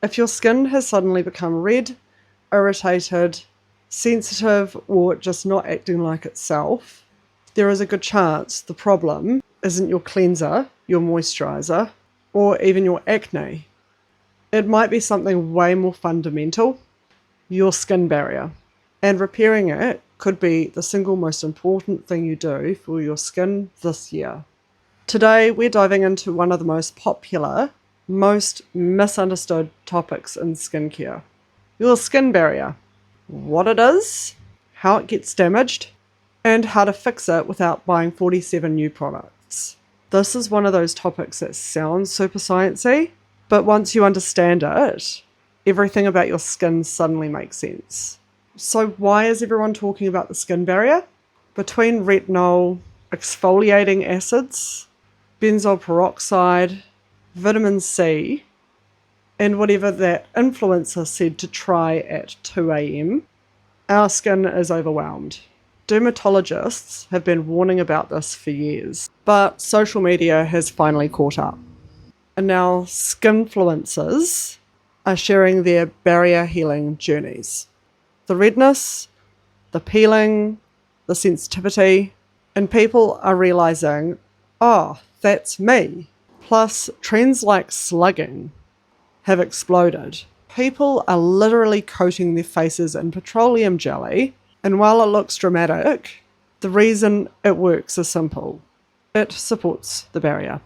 If your skin has suddenly become red, irritated, sensitive, or just not acting like itself, there is a good chance the problem isn't your cleanser, your moisturizer, or even your acne. It might be something way more fundamental, your skin barrier. And repairing it could be the single most important thing you do for your skin this year. Today, we're diving into one of the most popular, most misunderstood topics in skincare. Your skin barrier. What it is, how it gets damaged, and how to fix it without buying 47 new products. This is one of those topics that sounds super sciencey, but once you understand it, everything about your skin suddenly makes sense. So why is everyone talking about the skin barrier? Between retinol, exfoliating acids, benzoyl peroxide, vitamin C, and whatever that influencer said to try at 2 a.m, our skin is overwhelmed. Dermatologists have been warning about this for years, but social media has finally caught up. And now skinfluencers are sharing their barrier healing journeys. The redness, the peeling, the sensitivity, and people are realizing, oh, that's me. Plus, trends like slugging have exploded. People are literally coating their faces in petroleum jelly, and while it looks dramatic, the reason it works is simple. It supports the barrier.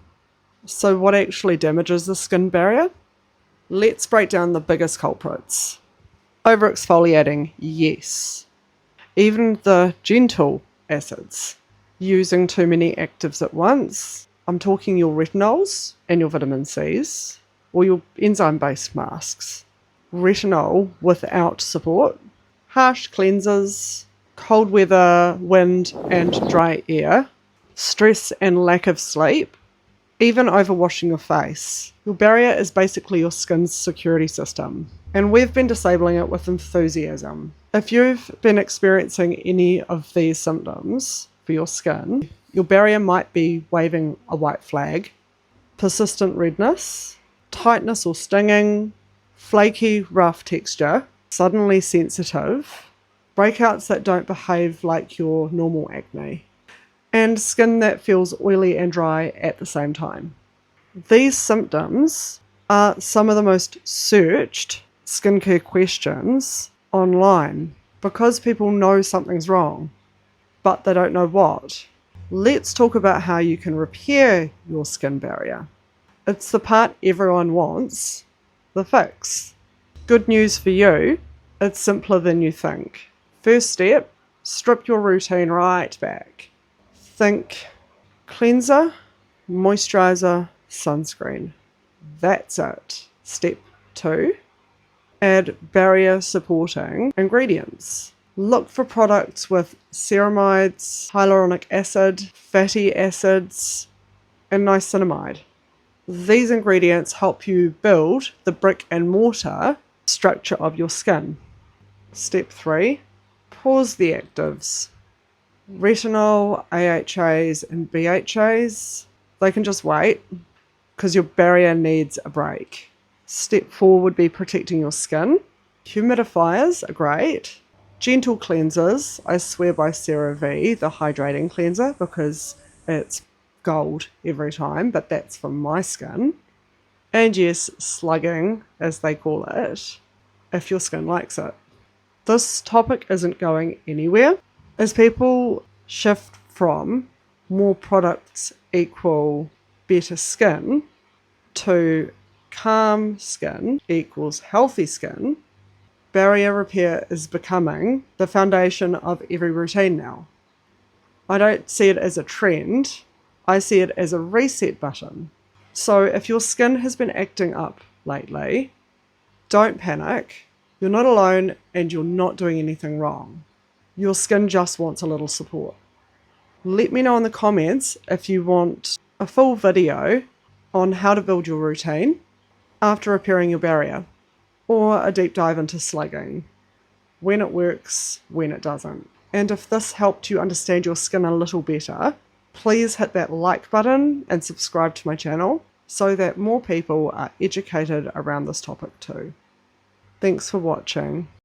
So what actually damages the skin barrier? Let's break down the biggest culprits. Overexfoliating, yes. Even the gentle acids. Using too many actives at once. I'm talking your retinols and your vitamin Cs, or your enzyme-based masks. Retinol without support. Harsh cleansers, cold weather, wind and dry air. Stress and lack of sleep. Even overwashing your face. Your barrier is basically your skin's security system, and we've been disabling it with enthusiasm. If you've been experiencing any of these symptoms for your skin, your barrier might be waving a white flag. Persistent redness, tightness or stinging, flaky, rough texture, suddenly sensitive, breakouts that don't behave like your normal acne, and skin that feels oily and dry at the same time. These symptoms are some of the most searched skincare questions online because people know something's wrong, but they don't know what. Let's talk about how you can repair your skin barrier. It's the part everyone wants, the fix. Good news for you, it's simpler than you think. First step, strip your routine right back. Think cleanser, moisturizer, sunscreen. That's it. Step 2, add barrier supporting ingredients. Look for products with ceramides, hyaluronic acid, fatty acids, and niacinamide. These ingredients help you build the brick and mortar structure of your skin. Step 3, pause the actives. Retinol, AHAs, and BHAs, they can just wait because your barrier needs a break. Step 4 would be protecting your skin. Humidifiers are great. Gentle cleansers, I swear by CeraVe, the hydrating cleanser, because it's gold every time, but that's for my skin. And yes, slugging, as they call it, if your skin likes it. This topic isn't going anywhere. As people shift from more products equal better skin to calm skin equals healthy skin, barrier repair is becoming the foundation of every routine now. I don't see it as a trend, I see it as a reset button. So if your skin has been acting up lately, don't panic. You're not alone and you're not doing anything wrong. Your skin just wants a little support. Let me know in the comments if you want a full video on how to build your routine after repairing your barrier, or a deep dive into slugging, when it works, when it doesn't. And if this helped you understand your skin a little better, please hit that like button and subscribe to my channel. so that more people are educated around this topic too. Thanks for watching.